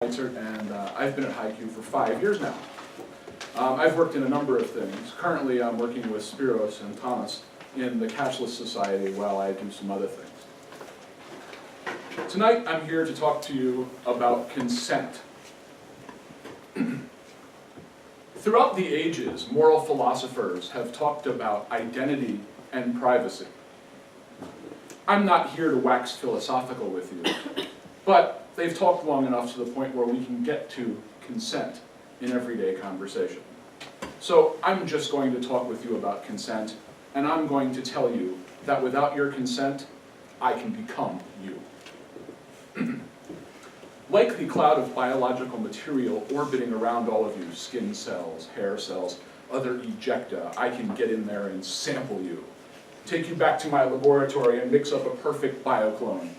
And I've been at HiQ for 5 years now. I've worked in a number of things. Currently, I'm working with Spiros and Thomas in the Cashless Society while I do some other things. Tonight, I'm here to talk to you about consent. Throughout the ages, moral philosophers have talked about identity and privacy. I'm not here to wax philosophical with you, but they've talked long enough to the point where we can get to consent in everyday conversation. So I'm just going to talk with you about consent, and I'm going to tell you that without your consent, I can become you. Like the cloud of biological material orbiting around all of you, skin cells, hair cells, other ejecta, I can get in there and sample you, take you back to my laboratory and mix up a perfect bioclone.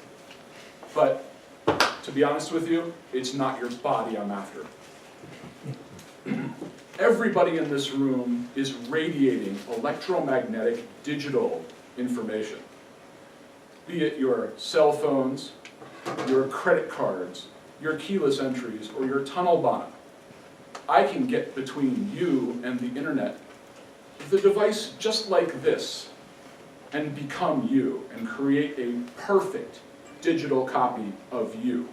But to be honest with you, it's not your body I'm after. Everybody in this room is radiating electromagnetic digital information. Be it your cell phones, your credit cards, your keyless entries, or your tunnelbana. I can get between you and the internet with a device just like this and become you and create a perfect digital copy of you.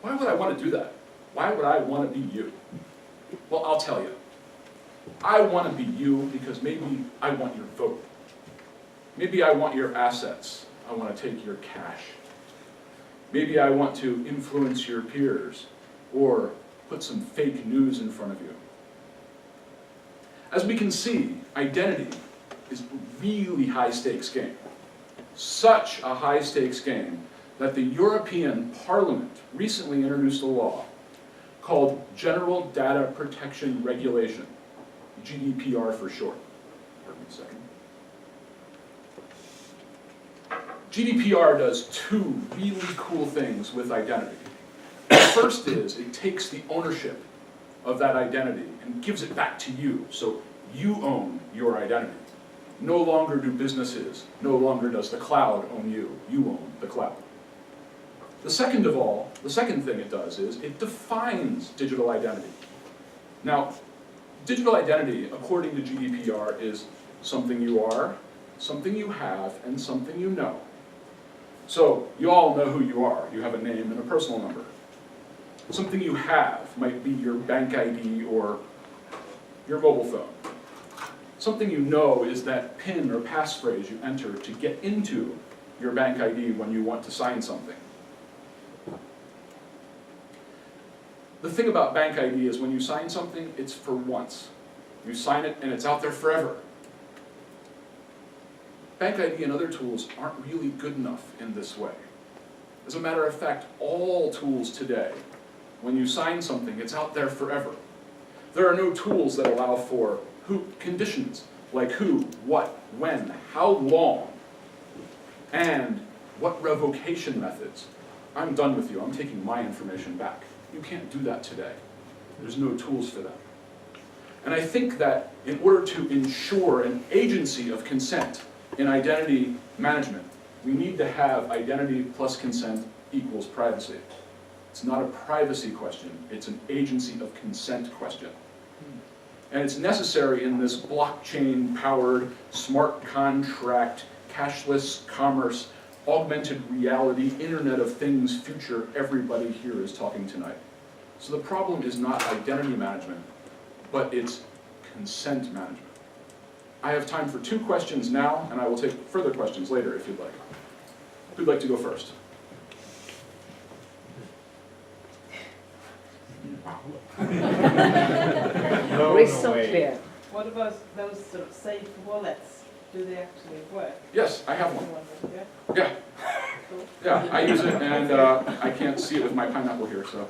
Why would I want to do that? Why would I want to be you? Well, I'll tell you. I want to be you because maybe I want your vote. Maybe I want your assets. I want to take your cash. Maybe I want to influence your peers or put some fake news in front of you. As we can see, identity is a really high-stakes game. Such a high-stakes game that the European Parliament recently introduced a law called General Data Protection Regulation, GDPR for short. Pardon me a second. GDPR does two really cool things with identity. The first is it takes the ownership of that identity and gives it back to you, so you own your identity. No longer do businesses, no longer does the cloud own you, you own the cloud. The second thing it does is it defines digital identity. Now, digital identity, according to GDPR, is something you are, something you have, and something you know. So, you all know who you are. You have a name and a personal number. Something you have might be your bank ID or your mobile phone. Something you know is that PIN or passphrase you enter to get into your bank ID when you want to sign something. The thing about bank ID is when you sign something, it's for once. You sign it and it's out there forever. Bank ID and other tools aren't really good enough in this way. As a matter of fact, all tools today, when you sign something, it's out there forever. There are no tools that allow for conditions, like who, what, when, how long, and what revocation methods. I'm done with you, I'm taking my information back. You can't do that today. There's no tools for that. And I think that in order to ensure an agency of consent in identity management, we need to have identity plus consent equals privacy. It's not a privacy question, it's an agency of consent question. And it's necessary in this blockchain-powered, smart contract, cashless commerce, augmented reality, Internet of Things future everybody here is talking tonight. So the problem is not identity management, but it's consent management. I have time for 2 questions now, and I will take further questions later if you'd like. Who'd like to go first? Crystal clear. What about those sort of safe wallets? Do they actually work? Yes, I have one. Yeah? Yeah, Cool. yeah, I use it, and I can't see it with my pineapple here, so.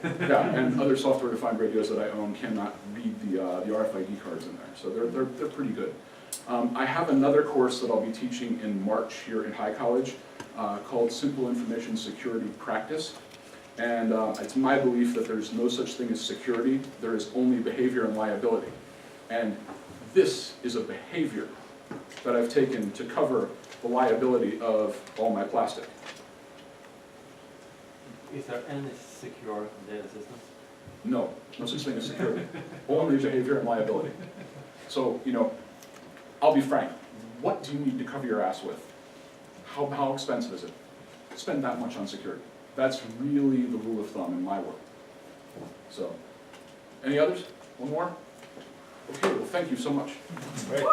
Yeah, and other software-defined radios that I own cannot read the RFID cards in there, so they're pretty good. I have another course that I'll be teaching in March here in High College called Simple Information Security Practice. And it's my belief that there's no such thing as security, there is only behavior and liability. And this is a behavior that I've taken to cover the liability of all my plastic. Is there any secure data systems? No, no such thing as security, only behavior and liability. So, you know, I'll be frank, what do you need to cover your ass with? How expensive is it? Spend that much on security. That's really the rule of thumb in my work. So, any others? One more? Okay, well, thank you so much. Great.